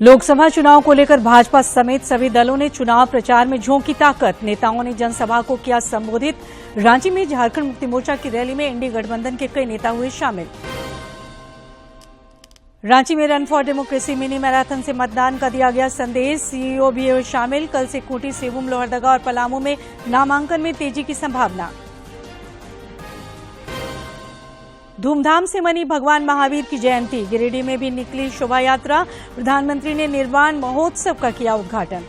लोकसभा चुनाव को लेकर भाजपा समेत सभी दलों ने चुनाव प्रचार में झोंकी ताकत। नेताओं ने जनसभा को किया संबोधित। रांची में झारखंड मुक्ति मोर्चा की रैली में इंडी गठबंधन के कई नेता हुए शामिल। रांची में run for democracy mini marathon से मतदान का दिया गया संदेश। सीईओ भी हुए शामिल। कल से खूंटी, सेवुम, लोहरदगा और पलामू में नामांकन में तेजी की संभावना। धूमधाम से मनी भगवान महावीर की जयंती। गिरिडीह में भी निकली शोभा यात्रा। प्रधानमंत्री ने निर्वाण महोत्सव का किया उद्घाटन।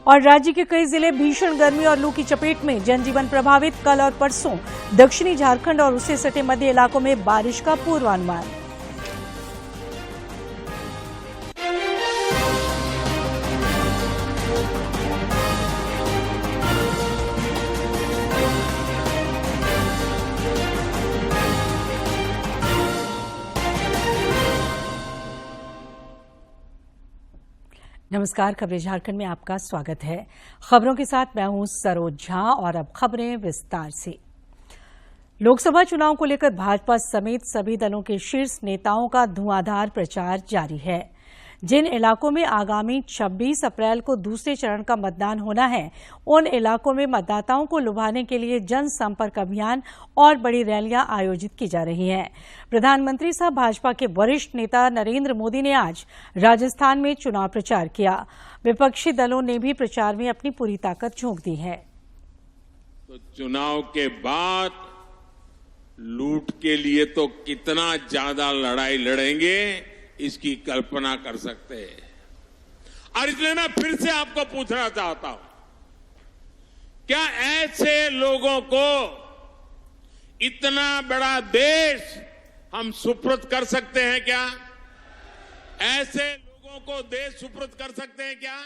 और राज्य के कई जिले भीषण गर्मी और लू की चपेट में, जनजीवन प्रभावित। कल और परसों दक्षिणी झारखंड और उससे सटे मध्य इलाकों में बारिश का पूर्वानुमान। नमस्कार, खबरें झारखंड में आपका स्वागत है। खबरों के साथ मैं हूं सरोज झा और अब खबरें विस्तार से। लोकसभा चुनाव को लेकर भाजपा समेत सभी दलों के शीर्ष नेताओं का धुआंधार प्रचार जारी है। जिन इलाकों में आगामी 26 अप्रैल को दूसरे चरण का मतदान होना है, उन इलाकों में मतदाताओं को लुभाने के लिए जनसंपर्क अभियान और बड़ी रैलियां आयोजित की जा रही हैं। प्रधानमंत्री सह भाजपा के वरिष्ठ नेता नरेंद्र मोदी ने आज राजस्थान में चुनाव प्रचार किया। विपक्षी दलों ने भी प्रचार में अपनी पूरी ताकत झोंक दी है। तो चुनाव के बाद लूट के लिए तो कितना ज्यादा लड़ाई लड़ेंगे, इसकी कल्पना कर सकते हैं। और इसलिए मैं फिर से आपको पूछना चाहता हूं, क्या ऐसे लोगों को इतना बड़ा देश हम सुपुर्द कर सकते हैं? क्या ऐसे लोगों को देश सुपुर्द कर सकते हैं क्या?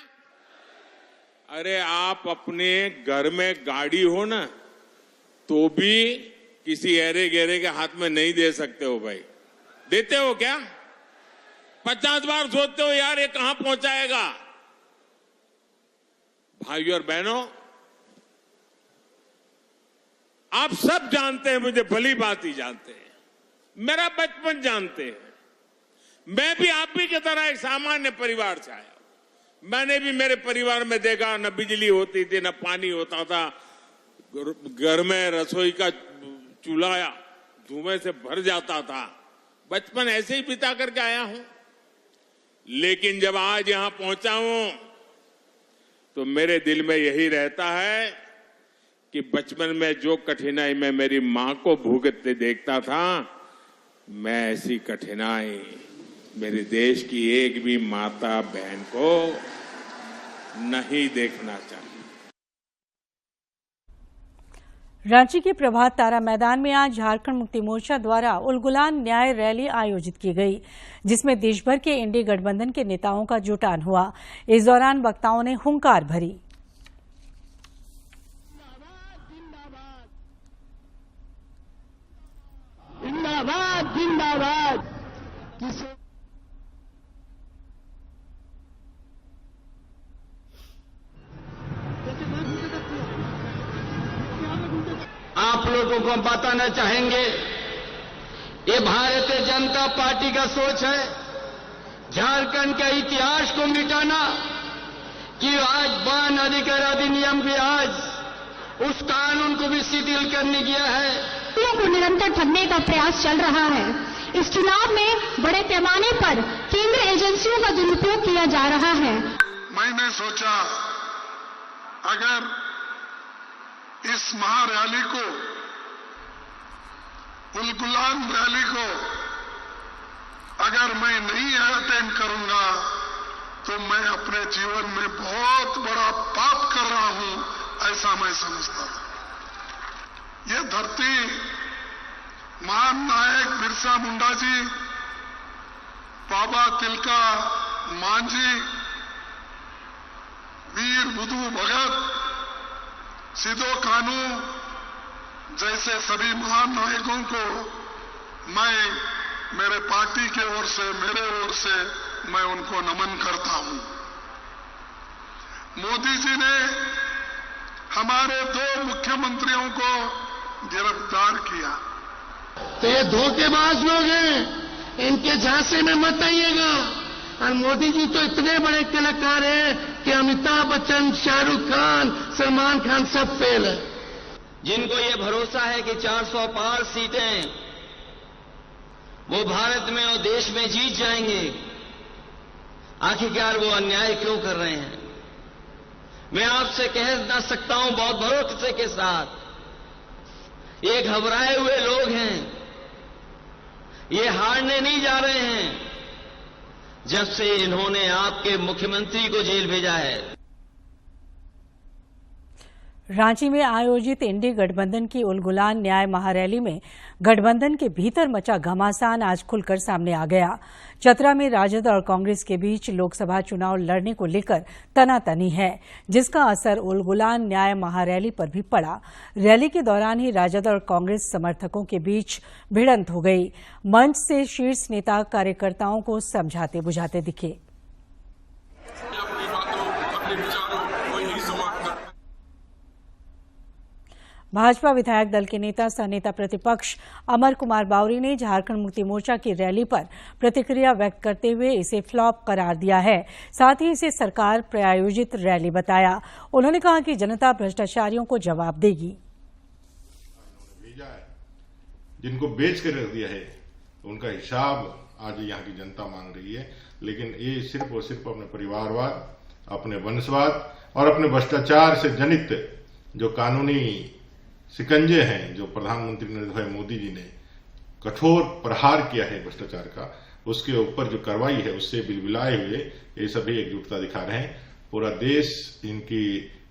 अरे आप अपने घर में गाड़ी हो ना, तो भी किसी ऐरे गहरे के हाथ में नहीं दे सकते हो भाई। देते हो क्या? 50 बार सोचते हो यार ये कहां पहुंचाएगा। भाइयों और बहनों, आप सब जानते हैं, मुझे भली बात ही जानते हैं, मेरा बचपन जानते हैं। मैं भी आप ही की तरह एक सामान्य परिवार से आया। मैंने भी मेरे परिवार में देखा, न बिजली होती थी, न पानी होता था। घर में रसोई का चूल्हा धुएं से भर जाता था। बचपन ऐसे ही बिता करके आया हूं। लेकिन जब आज यहां पहुंचा हूं, तो मेरे दिल में यही रहता है कि बचपन में जो कठिनाई मैं मेरी मां को भुगतते देखता था, मैं ऐसी कठिनाई मेरे देश की एक भी माता बहन को नहीं देखना चाहती। रांची के प्रभात तारा मैदान में आज झारखंड मुक्ति मोर्चा द्वारा उलगुलान न्याय रैली आयोजित की गई, जिसमें देश भर के इंडी गठबंधन के नेताओं का जुटान हुआ। इस दौरान वक्ताओं ने हुंकार भरी। जिंदाबाद जिंदाबाद। आप लोगों को बताना चाहेंगे, ये भारतीय जनता पार्टी का सोच है झारखंड के इतिहास को मिटाना। कि आज वन अधिकार अधिनियम भी आज उस कानून को भी शिथिल करने गया है। को निरंतर ठगने का प्रयास चल रहा है। इस चुनाव में बड़े पैमाने पर केंद्रीय एजेंसियों का दुरुपयोग किया जा रहा है। मैंने सोचा, अगर इस महारैली को, उलगुलान रैली को अगर मैं नहीं अटेंड करूंगा, तो मैं अपने जीवन में बहुत बड़ा पाप कर रहा हूं, ऐसा मैं समझता था। ये धरती महान नायक बिरसा मुंडा जी, बाबा तिलका मांझी, वीर बुद्धू भगत, सिद्धो कानू जैसे सभी महान नायकों को मैं मेरे पार्टी के ओर से, मेरे ओर से मैं उनको नमन करता हूं। मोदी जी ने हमारे 2 मुख्यमंत्रियों को गिरफ्तार किया। तो ये धोखेबाज लोग हैं, इनके झांसे में मत आइएगा। और मोदी जी तो इतने बड़े कलाकार हैं कि अमिताभ बच्चन, शाहरुख खान, सलमान खान सब फेल है। जिनको ये भरोसा है कि 400 पार सीटें वो भारत में और देश में जीत जाएंगे, आखिरकार वो अन्याय क्यों कर रहे हैं? मैं आपसे कह ना सकता हूं बहुत भरोसे के साथ, ये घबराए हुए लोग हैं, ये हारने नहीं जा रहे हैं जब से इन्होंने आपके मुख्यमंत्री को जेल भेजा है। रांची में आयोजित इंडी गठबंधन की उलगुलान न्याय महारैली में गठबंधन के भीतर मचा घमासान आज खुलकर सामने आ गया। चतरा में राजद और कांग्रेस के बीच लोकसभा चुनाव लड़ने को लेकर तनातनी है, जिसका असर उलगुलान न्याय महारैली पर भी पड़ा। रैली के दौरान ही राजद और कांग्रेस समर्थकों के बीच भिड़ंत हो गई। मंच से शीर्ष नेता कार्यकर्ताओं को समझाते बुझाते दिखे। भाजपा विधायक दल के नेता सह नेता प्रतिपक्ष अमर कुमार बावरी ने झारखंड मुक्ति मोर्चा की रैली पर प्रतिक्रिया व्यक्त करते हुए इसे फ्लॉप करार दिया है। साथ ही इसे सरकार प्रायोजित रैली बताया। उन्होंने कहा कि जनता भ्रष्टाचारियों को जवाब देगी। जिनको बेच कर रख दिया है उनका हिसाब आज यहाँ की जनता मांग रही है, लेकिन ये सिर्फ और सिर्फ अपने परिवारवाद, अपने वंशवाद और अपने भ्रष्टाचार से जनित जो कानूनी शिकंजे हैं, जो प्रधानमंत्री नरेंद्र भाई मोदी जी ने कठोर प्रहार किया है भ्रष्टाचार का, उसके ऊपर जो कार्रवाई है उससे बिलबिलाए हुए ये सभी एकजुटता दिखा रहे हैं। पूरा देश इनकी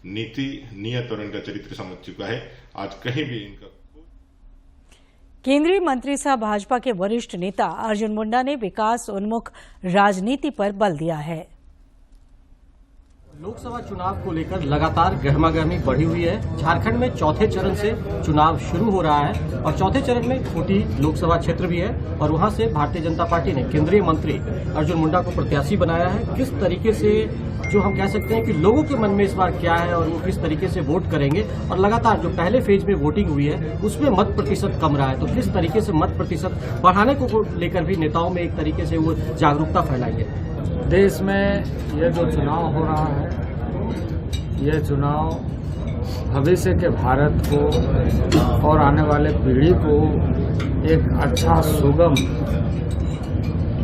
नीति, नियत और इनका चरित्र समझ चुका है। आज कहीं भी इनका। केंद्रीय मंत्री सह भाजपा के वरिष्ठ नेता अर्जुन मुंडा ने विकास उन्मुख राजनीति पर बल दिया है। लोकसभा चुनाव को लेकर लगातार गहमागहमी बढ़ी हुई है। झारखंड में चौथे चरण से चुनाव शुरू हो रहा है और चौथे चरण में खूंटी लोकसभा क्षेत्र भी है और वहां से भारतीय जनता पार्टी ने केंद्रीय मंत्री अर्जुन मुंडा को प्रत्याशी बनाया है। किस तरीके से, जो हम कह सकते हैं कि लोगों के मन में इस बार क्या है और वो किस तरीके से वोट करेंगे, और लगातार जो पहले फेज में वोटिंग हुई है उसमें मत प्रतिशत कम रहा है, तो किस तरीके से मत प्रतिशत बढ़ाने को लेकर भी नेताओं में एक तरीके से वो जागरूकता फैलाएंगे। देश में ये जो चुनाव हो रहा है, ये चुनाव भविष्य के भारत को और आने वाले पीढ़ी को एक अच्छा सुगम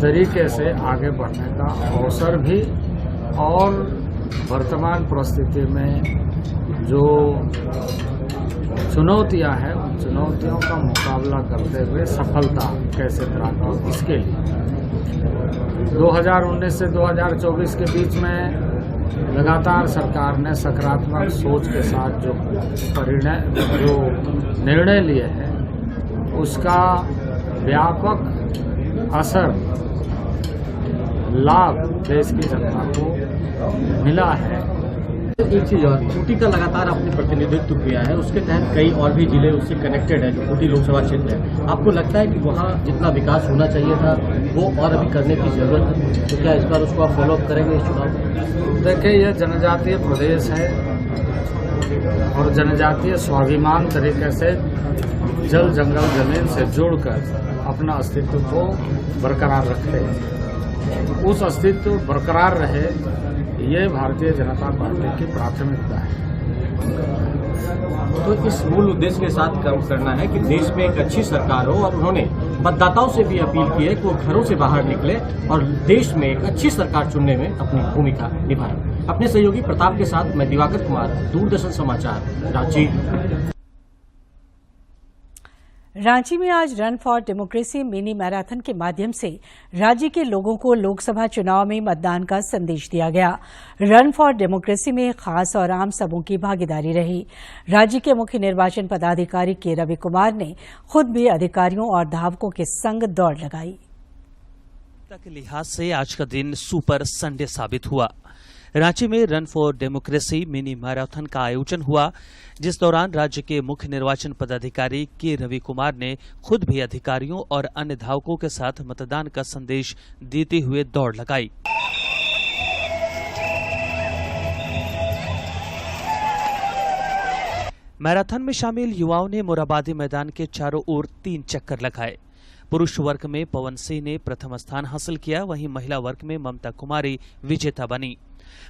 तरीके से आगे बढ़ने का अवसर भी, और वर्तमान परिस्थिति में जो चुनौतियां हैं उन चुनौतियों का मुकाबला करते हुए सफलता कैसे प्राप्त हो, इसके लिए 2019 से 2024 के बीच में लगातार सरकार ने सकारात्मक सोच के साथ जो निर्णय लिए हैं उसका व्यापक असर, लाभ देश की जनता को मिला है। एक चीज और, खूंटी का लगातार आपने प्रतिनिधित्व किया है, उसके तहत कई और भी जिले उससे कनेक्टेड है जो खूंटी लोकसभा क्षेत्र है। आपको लगता है कि वहाँ जितना विकास होना चाहिए था वो और अभी करने की जरूरत है, तो क्या इस बार उसको आप फॉलोअप करेंगे इस चुनाव में? देखिए, यह जनजातीय प्रदेश है और जनजातीय स्वाभिमान तरीके से जल जंगल जमीन से जुड़कर अपना अस्तित्व को बरकरार रखते हैं। उस अस्तित्व बरकरार रहे, ये भारतीय जनता पार्टी की प्राथमिकता है। तो इस मूल उद्देश्य के साथ काम करना है कि देश में एक अच्छी सरकार हो, और उन्होंने मतदाताओं से भी अपील की है कि वो घरों से बाहर निकले और देश में एक अच्छी सरकार चुनने में अपनी भूमिका निभाएं। अपने सहयोगी प्रताप के साथ मैं दिवाकर कुमार, दूरदर्शन समाचार, रांची। रांची में आज run for democracy mini marathon के माध्यम से राज्य के लोगों को लोकसभा चुनाव में मतदान का संदेश दिया गया। रन फॉर डेमोक्रेसी में खास और आम सबों की भागीदारी रही। राज्य के मुख्य निर्वाचन पदाधिकारी के रवि कुमार ने खुद भी अधिकारियों और धावकों के संग दौड़ लगाई। के लिहाज से आज का दिन सुपर संडे साबित हुआ। रांची में run for democracy mini marathon का आयोजन हुआ, जिस दौरान राज्य के मुख्य निर्वाचन पदाधिकारी के रवि कुमार ने खुद भी अधिकारियों और अन्य धावकों के साथ मतदान का संदेश देते हुए दौड़ लगाई। मैराथन में शामिल युवाओं ने मोरहाबादी मैदान के चारों ओर 3 चक्कर लगाए। पुरुष वर्ग में पवन सिंह ने प्रथम स्थान हासिल किया, वहीं महिला वर्ग में ममता कुमारी विजेता बनी।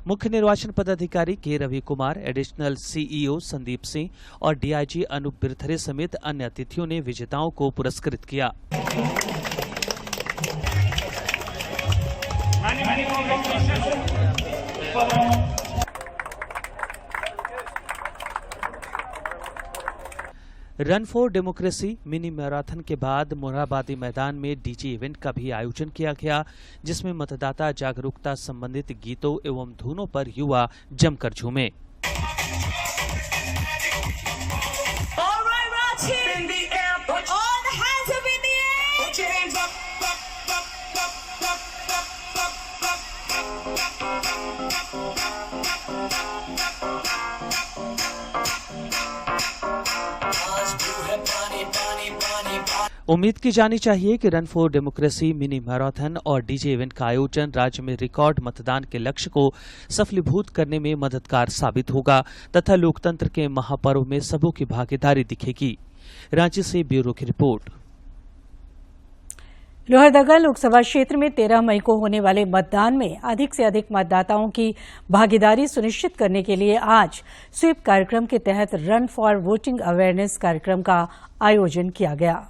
मुख्य निर्वाचन पदाधिकारी के रवि कुमार, एडिशनल सीईओ संदीप सिंह और डीआईजी अनूप बिरथरे समेत अन्य अतिथियों ने विजेताओं को पुरस्कृत किया। Run for democracy mini marathon के बाद मोरहाबादी मैदान में डीजे इवेंट का भी आयोजन किया गया, जिसमें मतदाता जागरूकता संबंधित गीतों एवं धुनों पर युवा जमकर झूमे। उम्मीद की जानी चाहिए कि run for democracy mini marathon और डीजे इवेंट का आयोजन राज्य में रिकॉर्ड मतदान के लक्ष्य को सफलीभूत करने में मददगार साबित होगा तथा लोकतंत्र के महापर्व में सबों की भागीदारी दिखेगी। रांची से ब्यूरो की रिपोर्ट। लोहरदगा लोकसभा क्षेत्र में 13 मई को होने वाले मतदान में अधिक से अधिक मतदाताओं की भागीदारी सुनिश्चित करने के लिए आज स्वीप कार्यक्रम के तहत रन फॉर वोटिंग अवेयरनेस कार्यक्रम का आयोजन किया गया।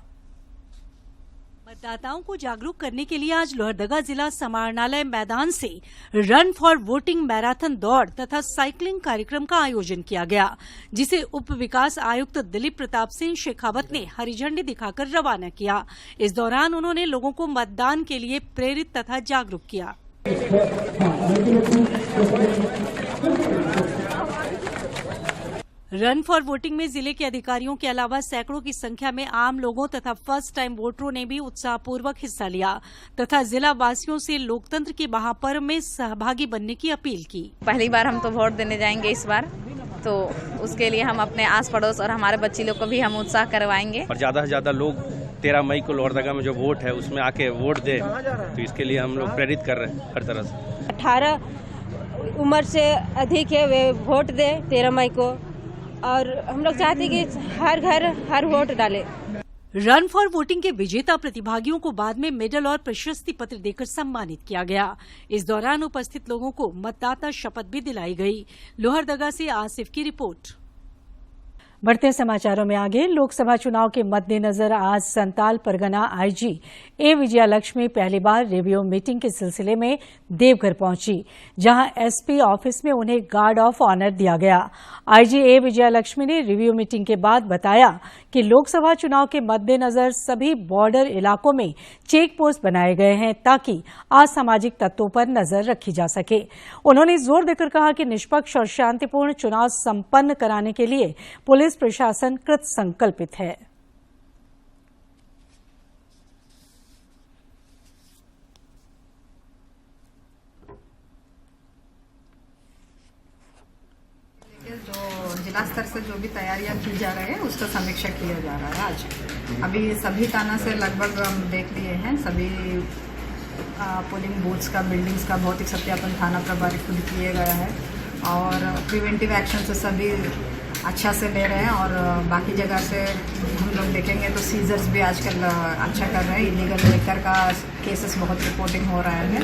मतदाताओं को जागरूक करने के लिए आज लोहरदगा जिला समाहरणालय मैदान से रन फॉर वोटिंग मैराथन दौड़ तथा साइकिलिंग कार्यक्रम का आयोजन किया गया, जिसे उप विकास आयुक्त दिलीप प्रताप सिंह शेखावत ने हरी झंडी दिखाकर रवाना किया। इस दौरान उन्होंने लोगों को मतदान के लिए प्रेरित तथा जागरूक किया। रन फॉर वोटिंग में जिले के अधिकारियों के अलावा सैकड़ों की संख्या में आम लोगों तथा फर्स्ट टाइम वोटरों ने भी उत्साहपूर्वक हिस्सा लिया तथा जिला वासियों से लोकतंत्र के महापर्व में सहभागी बनने की अपील की। पहली बार हम तो वोट देने जाएंगे इस बार, तो उसके लिए हम अपने आस पड़ोस और हमारे बच्ची लोग को भी हम उत्साह करवाएंगे। और ज्यादा से ज्यादा लोग 13 मई को लोहरदगा में जो वोट है उसमें आके वोट दे, तो इसके लिए हम लोग प्रेरित कर रहे हैं हर तरह से। 18 उम्र से अधिक है वे वोट दे 13 मई को, और हम लोग चाहते हैं कि हर घर हर वोट डाले। रन फॉर वोटिंग के विजेता प्रतिभागियों को बाद में मेडल और प्रशस्ति पत्र देकर सम्मानित किया गया। इस दौरान उपस्थित लोगों को मतदाता शपथ भी दिलाई गई। लोहरदगा से आसिफ की रिपोर्ट। बढ़ते समाचारों में आगे, लोकसभा चुनाव के मद्देनजर आज संताल परगना आईजी ए विजयालक्ष्मी पहली बार रिव्यू मीटिंग के सिलसिले में देवघर पहुंची, जहां एसपी ऑफिस में उन्हें गार्ड ऑफ ऑनर दिया गया। आईजी ए विजयालक्ष्मी ने रिव्यू मीटिंग के बाद बताया कि लोकसभा चुनाव के मद्देनजर सभी बॉर्डर इलाकों में चेक पोस्ट बनाए गए हैं ताकि असामाजिक तत्वों पर नजर रखी जा सके। उन्होंने जोर देकर कहा कि निष्पक्ष और शांतिपूर्ण चुनाव संपन्न कराने के लिए पुलिस प्रशासन कृत संकल्पित है। जो जिला स्तर से जो भी तैयारियां की जा रही है उसका समीक्षा किया जा रहा है। आज अभी सभी थाना से लगभग हम देख लिए हैं, सभी पोलिंग बूथ्स का, बिल्डिंग्स का भौतिक सत्यापन थाना प्रभारी खुद किए गया है और प्रिवेंटिव एक्शन से सभी अच्छा से ले रहे हैं। और बाकी जगह से हम लोग देखेंगे तो सीजर्स भी आजकल अच्छा कर रहे हैं। इलीगल लिकर का केसेस बहुत रिपोर्टिंग हो रहा है,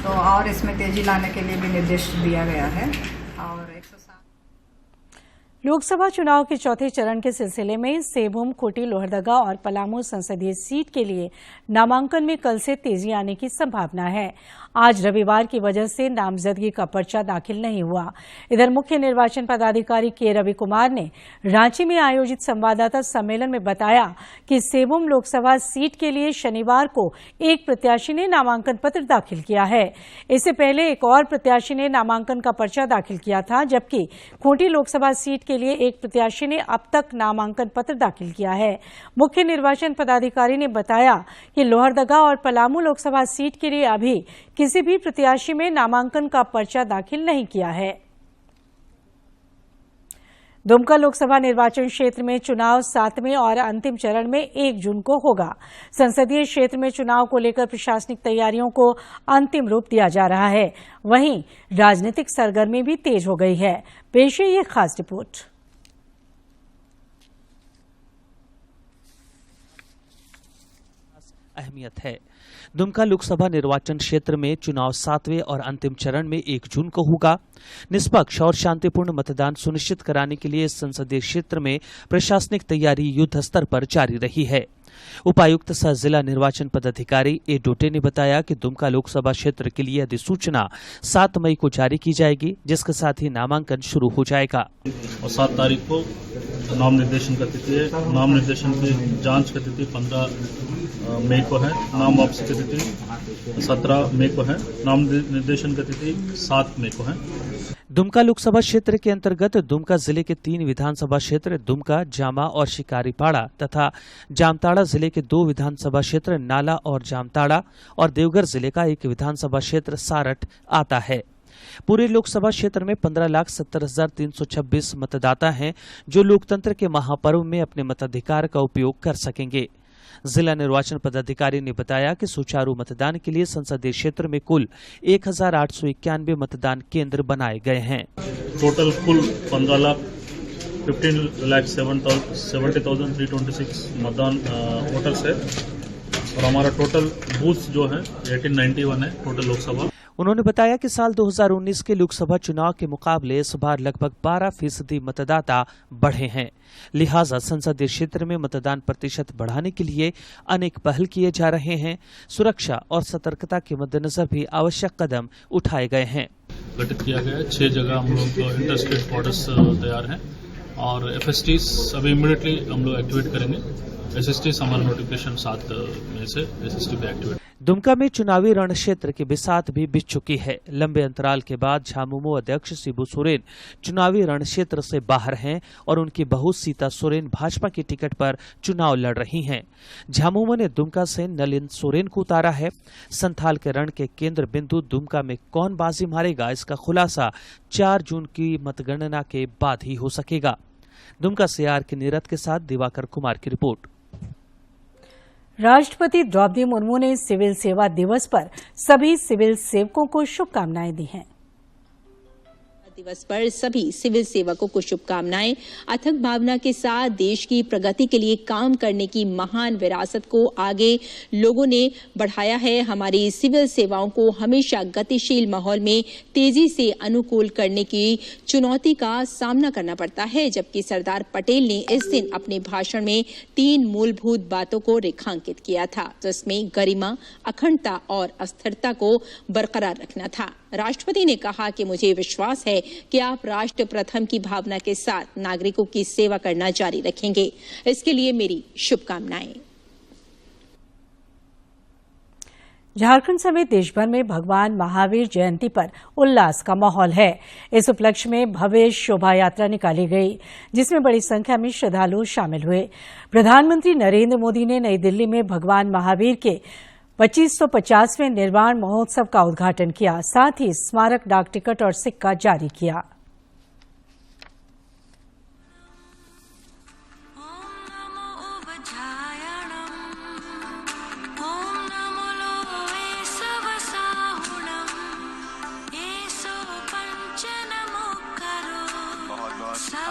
तो और इसमें तेजी लाने के लिए भी निर्देश दिया गया है। और 107 लोकसभा चुनाव के चौथे चरण के सिलसिले में सेबुम, खूंटी, लोहरदगा और पलामू संसदीय सीट के लिए नामांकन में कल से तेजी आने की संभावना है। आज रविवार की वजह से नामजदगी का पर्चा दाखिल नहीं हुआ। इधर मुख्य निर्वाचन पदाधिकारी के रवि कुमार ने रांची में आयोजित संवाददाता सम्मेलन में बताया कि सेबुम लोकसभा सीट के लिए शनिवार को एक प्रत्याशी ने नामांकन पत्र दाखिल किया है। इससे पहले एक और प्रत्याशी ने नामांकन का पर्चा दाखिल किया था, जबकि खूंटी लोकसभा सीट के लिए एक प्रत्याशी ने अब तक नामांकन पत्र दाखिल किया है। मुख्य निर्वाचन पदाधिकारी ने बताया कि लोहरदगा और पलामू लोकसभा सीट के लिए अभी किसी भी प्रत्याशी में नामांकन का पर्चा दाखिल नहीं किया है। दुमका लोकसभा निर्वाचन क्षेत्र में चुनाव 7वें और अंतिम चरण में 1 जून को होगा। संसदीय क्षेत्र में चुनाव को लेकर प्रशासनिक तैयारियों को अंतिम रूप दिया जा रहा है। वहीं राजनीतिक सरगर्मी भी तेज हो गई है। पेश है ये खास रिपोर्ट। अहमियत है। दुमका लोकसभा निर्वाचन क्षेत्र में चुनाव 7वें और अंतिम चरण में 1 जून को होगा। निष्पक्ष और शांतिपूर्ण मतदान सुनिश्चित कराने के लिए संसदीय क्षेत्र में प्रशासनिक तैयारी युद्ध स्तर पर जारी रही है। उपायुक्त सह जिला निर्वाचन पदाधिकारी ए डोटे ने बताया कि दुमका लोकसभा क्षेत्र के लिए अधिसूचना 7 मई को जारी की जाएगी, जिसके साथ ही नामांकन शुरू हो जाएगा। और 7 तारीख को नाम निर्देशन का तिथि है। नाम निर्देशन की जांच की तिथि 15 मई को है। नाम वापसी की तिथि 17 मई को है। नाम निर्देशन की तिथि 7 मई को है। दुमका लोकसभा क्षेत्र के अंतर्गत दुमका जिले के 3 विधानसभा क्षेत्र दुमका, जामा और शिकारीपाड़ा तथा जामताड़ा जिले के 2 विधानसभा क्षेत्र नाला और जामताड़ा और देवघर जिले का 1 विधानसभा क्षेत्र सारठ आता है। पूरे लोकसभा क्षेत्र में 15,70,326 मतदाता हैं, जो लोकतंत्र के महापर्व में अपने मताधिकार का उपयोग कर सकेंगे। जिला निर्वाचन पदाधिकारी ने बताया कि सुचारू मतदान के लिए संसदीय क्षेत्र में कुल 1,891 मतदान केंद्र बनाए गए हैं। टोटल कुल 15,70,326 मतदान वोटर्स है और हमारा टोटल बूथ जो है 1891 है टोटल लोकसभा। उन्होंने बताया कि साल 2019 के लोकसभा चुनाव के मुकाबले इस बार लगभग 12% मतदाता बढ़े हैं। लिहाजा संसदीय क्षेत्र में मतदान प्रतिशत बढ़ाने के लिए अनेक पहल किए जा रहे हैं। सुरक्षा और सतर्कता के मद्देनजर भी आवश्यक कदम उठाए गए हैं। गठित किया गया है 6 जगह हम लोग इंटरस्टेट बॉर्डर्स तैयार हैं और FSTs अभी इमीडिएटली हम लोग एक्टिवेट करेंगे। SSTs हमारा नोटिफिकेशन 7 मई से SST पे एक्टिवेट। दुमका में चुनावी रण क्षेत्र की बिसात भी बिछ चुकी है। लंबे अंतराल के बाद झामुमो अध्यक्ष शिबू सोरेन चुनावी रण क्षेत्र से बाहर हैं और उनकी बहू सीता सोरेन भाजपा की टिकट पर चुनाव लड़ रही हैं। झामुमो ने दुमका से नलिन सोरेन को उतारा है। संथाल के रण के केंद्र बिंदु दुमका में कौन बाजी मारेगा, इसका खुलासा 4 जून की मतगणना के बाद ही हो सकेगा। दुमका से आर के नीरत के साथ दिवाकर कुमार की रिपोर्ट। राष्ट्रपति द्रौपदी मुर्मू ने सिविल सेवा दिवस पर सभी सिविल सेवकों को शुभकामनाएं दी हैं। दिवस पर सभी सिविल सेवकों को शुभकामनाएं। अथक भावना के साथ देश की प्रगति के लिए काम करने की महान विरासत को आगे लोगों ने बढ़ाया है। हमारी सिविल सेवाओं को हमेशा गतिशील माहौल में तेजी से अनुकूल करने की चुनौती का सामना करना पड़ता है, जबकि सरदार पटेल ने इस दिन अपने भाषण में 3 मूलभूत बातों को रेखांकित किया था, जिसमें गरिमा, अखंडता और अस्थिरता को बरकरार रखना था। राष्ट्रपति ने कहा कि मुझे विश्वास है कि आप राष्ट्र प्रथम की भावना के साथ नागरिकों की सेवा करना जारी रखेंगे। इसके लिए मेरी शुभकामनाएं। झारखंड समेत देश भर में भगवान महावीर जयंती पर उल्लास का माहौल है। इस उपलक्ष्य में भव्य शोभा यात्रा निकाली गई, जिसमें बड़ी संख्या में श्रद्धालु शामिल हुए। प्रधानमंत्री नरेंद्र मोदी ने नई दिल्ली में भगवान महावीर के 2550वें निर्वाण महोत्सव का उद्घाटन किया। साथ ही स्मारक डाक टिकट और सिक्का जारी किया।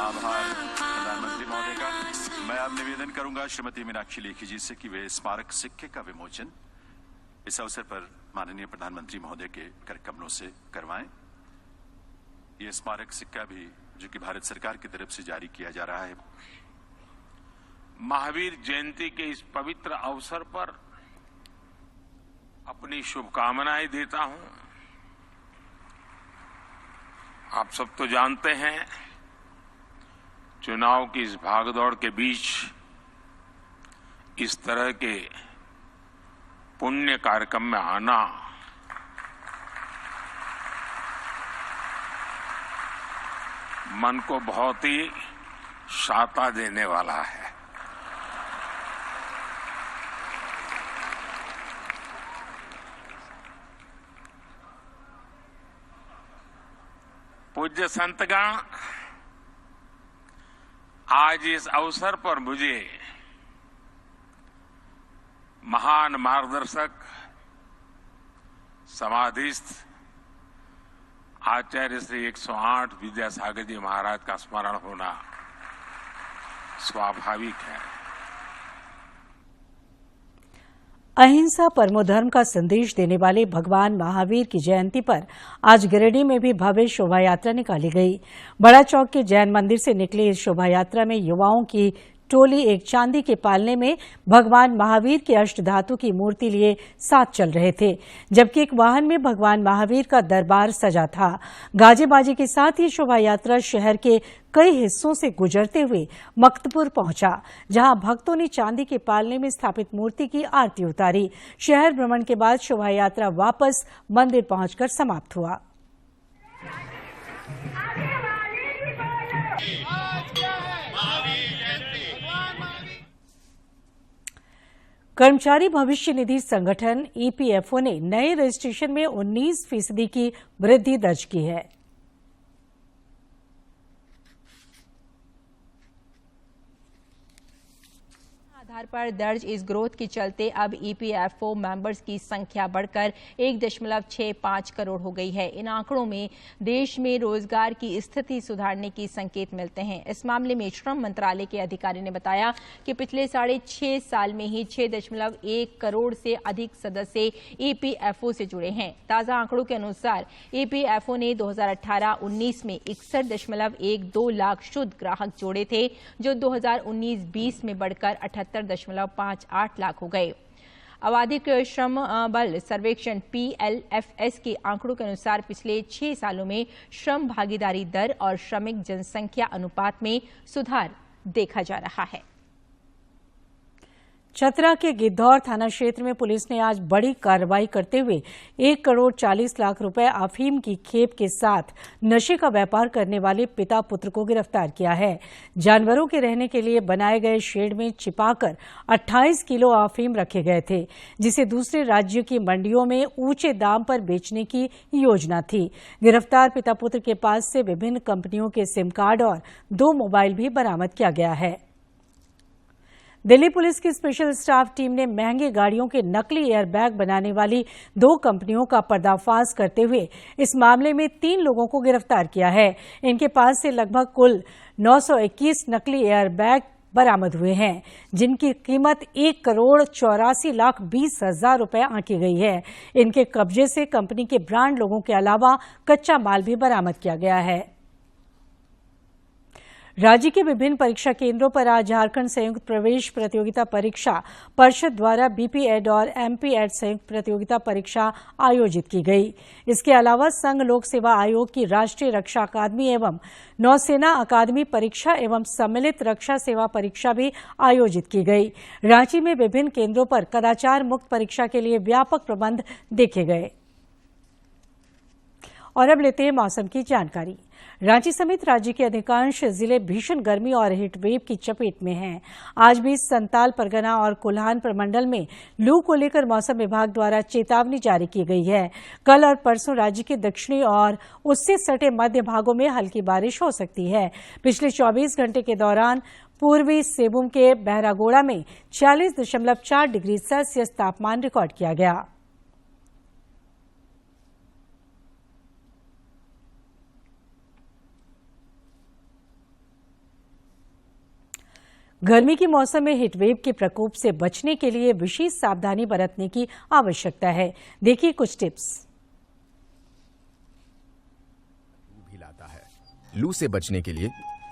आभार प्रधानमंत्री महोदय का। मैं अब निवेदन करूंगा श्रीमती मीनाक्षी लेखी जी से कि वे स्मारक सिक्के का विमोचन इस अवसर पर माननीय प्रधानमंत्री महोदय के कर कमलों से करवाएं। ये स्मारक सिक्का भी जो कि भारत सरकार की तरफ से जारी किया जा रहा है। महावीर जयंती के इस पवित्र अवसर पर अपनी शुभकामनाएं देता हूं। आप सब तो जानते हैं, चुनाव की इस भागदौड़ के बीच इस तरह के पुण्य कार्यक्रम में आना मन को बहुत ही शाता देने वाला है। पूज्य संतगण, आज इस अवसर पर मुझे महान मार्गदर्शक समाधिस्थ आचार्य श्री 108 विद्यासागर जी महाराज का स्मरण होना स्वाभाविक है। अहिंसा परमो धर्म का संदेश देने वाले भगवान महावीर की जयंती पर आज गिरिडीह में भी भव्य शोभा यात्रा निकाली गई। बड़ा चौक के जैन मंदिर से निकली इस शोभा यात्रा में युवाओं की टोली एक चांदी के पालने में भगवान महावीर की अष्टधातु की मूर्ति लिए साथ चल रहे थे, जबकि एक वाहन में भगवान महावीर का दरबार सजा था। गाजे बाजे के साथ ये शोभा यात्रा शहर के कई हिस्सों से गुजरते हुए मक्तपुर पहुंचा, जहां भक्तों ने चांदी के पालने में स्थापित मूर्ति की आरती उतारी। शहर भ्रमण के बाद शोभा यात्रा वापस मंदिर पहुंचकर समाप्त हुआ। कर्मचारी भविष्य निधि संगठन ईपीएफओ ने नए रजिस्ट्रेशन में 19% की वृद्धि दर्ज की है। आधार पर दर्ज इस ग्रोथ के चलते अब ईपीएफओ मेंबर्स की संख्या बढ़कर 1.65 करोड़ हो गई है। इन आंकड़ों में देश में रोजगार की स्थिति सुधारने की संकेत मिलते हैं। इस मामले में श्रम मंत्रालय के अधिकारी ने बताया कि पिछले 6.5 साल में ही 6.1 करोड़ से अधिक सदस्य ईपीएफओ से जुड़े हैं। ताजा आंकड़ों के अनुसार ईपीएफओ ने 2018-19 में 61.12 लाख शुद्ध ग्राहक जोड़े थे, जो 2019-20 में बढ़कर 78.58 लाख हो गए। आवधिक श्रम बल सर्वेक्षण PLFS के आंकड़ों के अनुसार पिछले 6 सालों में श्रम भागीदारी दर और श्रमिक जनसंख्या अनुपात में सुधार देखा जा रहा है। चतरा के गिद्धौर थाना क्षेत्र में पुलिस ने आज बड़ी कार्रवाई करते हुए 1 करोड़ 40 लाख रुपए अफीम की खेप के साथ नशे का व्यापार करने वाले पिता पुत्र को गिरफ्तार किया है। जानवरों के रहने के लिए बनाए गए शेड में छिपाकर 28 किलो अफीम रखे गए थे, जिसे दूसरे राज्यों की मंडियों में ऊंचे दाम पर बेचने की योजना थी। गिरफ्तार पिता पुत्र के पास से विभिन्न कंपनियों के सिम कार्ड और 2 मोबाइल भी बरामद किया गया है। दिल्ली पुलिस की स्पेशल स्टाफ टीम ने महंगी गाड़ियों के नकली एयरबैग बनाने वाली 2 कंपनियों का पर्दाफाश करते हुए इस मामले में 3 लोगों को गिरफ्तार किया है। इनके पास से लगभग कुल 921 नकली एयरबैग बरामद हुए हैं, जिनकी कीमत 1 करोड़ 84 लाख 20 हजार रुपए आंकी गई है। इनके कब्जे से कंपनी के ब्रांड लोगों के अलावा कच्चा माल भी बरामद किया गया है। राज्य के विभिन्न परीक्षा केंद्रों पर आज झारखंड संयुक्त प्रवेश प्रतियोगिता परीक्षा परिषद द्वारा बीपीएड और एमपीएड संयुक्त प्रतियोगिता परीक्षा आयोजित की गई। इसके अलावा संघ लोक सेवा आयोग की राष्ट्रीय रक्षा अकादमी एवं नौसेना अकादमी परीक्षा एवं सम्मिलित रक्षा सेवा परीक्षा भी आयोजित की गई। रांची में विभिन्न केंद्रों पर कदाचार मुक्त परीक्षा के लिए व्यापक प्रबंध देखे गए। और अब लेते हैं मौसम की जानकारी। रांची समेत राज्य के अधिकांश जिले भीषण गर्मी और हीटवेव की चपेट में हैं। आज भी संताल परगना और कोल्हान प्रमंडल में लू को लेकर मौसम विभाग द्वारा चेतावनी जारी की गई है। कल और परसों राज्य के दक्षिणी और उससे सटे मध्य भागों में हल्की बारिश हो सकती है। पिछले 24 घंटे के दौरान पूर्वी सिंहभूम के बहरागोड़ा में 40.4 डिग्री सेल्सियस तापमान रिकॉर्ड किया गया। गर्मी के मौसम में हीटवेव के प्रकोप से बचने के लिए विशेष सावधानी बरतने की आवश्यकता है। देखिए कुछ टिप्स। लू से बचने के लिए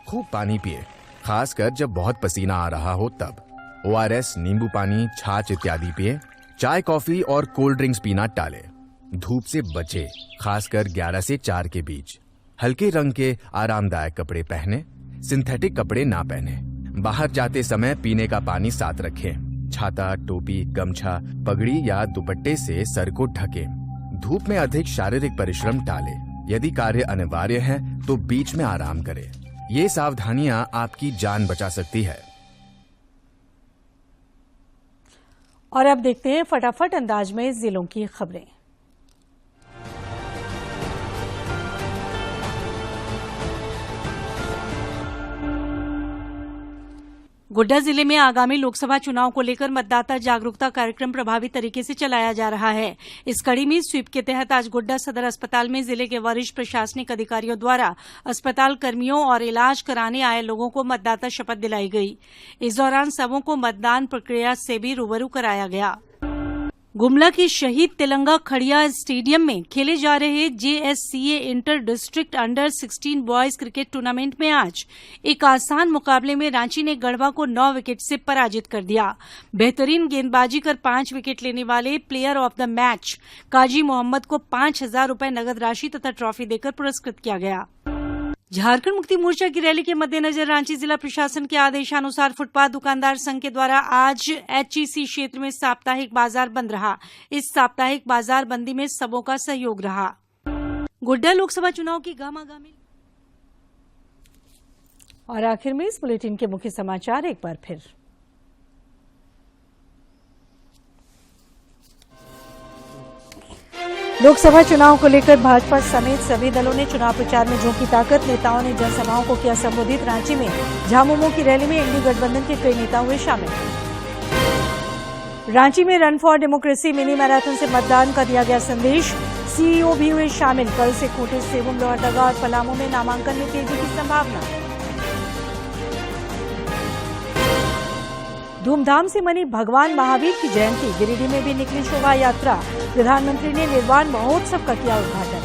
खूब पानी पिए, खासकर जब बहुत पसीना आ रहा हो तब। ORS, नींबू पानी, छाछ इत्यादि पिए। चाय, कॉफी और कोल्ड ड्रिंक्स पीना टाले। धूप से बचे, खासकर 11 से 4 के बीच। हल्के रंग के आरामदायक कपड़े पहने, सिंथेटिक कपड़े ना पहने। बाहर जाते समय पीने का पानी साथ रखें। छाता, टोपी, गमछा, पगड़ी या दुपट्टे से सर को ढकें। धूप में अधिक शारीरिक परिश्रम टालें। यदि कार्य अनिवार्य है तो बीच में आराम करें। ये सावधानियां आपकी जान बचा सकती है। और अब देखते हैं फटाफट अंदाज में जिलों की खबरें। गोड्डा जिले में आगामी लोकसभा चुनाव को लेकर मतदाता जागरूकता कार्यक्रम प्रभावी तरीके से चलाया जा रहा है। इस कड़ी में स्वीप के तहत आज गोड्डा सदर अस्पताल में जिले के वरिष्ठ प्रशासनिक अधिकारियों द्वारा अस्पताल कर्मियों और इलाज कराने आए लोगों को मतदाता शपथ दिलाई गई। इस दौरान सबों को मतदान प्रक्रिया से भी रूबरू कराया गया। गुमला के शहीद तिलंगा खड़िया स्टेडियम में खेले जा रहे JSCA inter district under 16 boys cricket tournament में आज एक आसान मुकाबले में रांची ने गढ़वा को 9 विकेट से पराजित कर दिया। बेहतरीन गेंदबाजी कर 5 विकेट लेने वाले प्लेयर ऑफ द मैच काजी मोहम्मद को 5,000 रुपए नगद राशि तथा ट्रॉफी देकर पुरस्कृत किया गया। झारखंड मुक्ति मोर्चा की रैली के मद्देनजर रांची जिला प्रशासन के आदेशानुसार फुटपाथ दुकानदार संघ के द्वारा आज HEC क्षेत्र में साप्ताहिक बाजार बंद रहा। इस साप्ताहिक बाजार बंदी में सबों का सहयोग रहा। गोड्डा लोकसभा चुनाव की गामागामी। और आखिर में इस बुलेटिन के मुख्य समाचार एक बार फिर। लोकसभा चुनाव को लेकर भाजपा समेत सभी दलों ने चुनाव प्रचार में झोंकी ताकत। नेताओं ने जनसभाओं को किया संबोधित। रांची में झामुमो की रैली में इंडी गठबंधन के कई नेता हुए शामिल। रांची में run for democracy mini marathon से मतदान का दिया गया संदेश। CEO भी हुए शामिल। कल से खूंटी, सेवम, लोहरदगा और पलामू में नामांकन में तेजी की संभावना। धूमधाम से मनी भगवान महावीर की जयंती। गिरिडीह में भी निकली शोभा यात्रा। प्रधानमंत्री ने निर्वाण महोत्सव का किया उद्घाटन।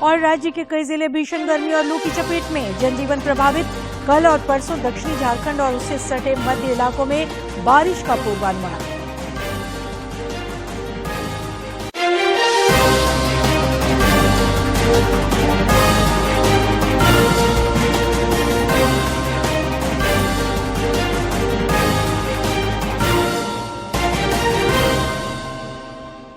और राज्य के कई जिले भीषण गर्मी और लू की चपेट में। जनजीवन प्रभावित। कल और परसों दक्षिणी झारखंड और उससे सटे मध्य इलाकों में बारिश का पूर्वानुमान।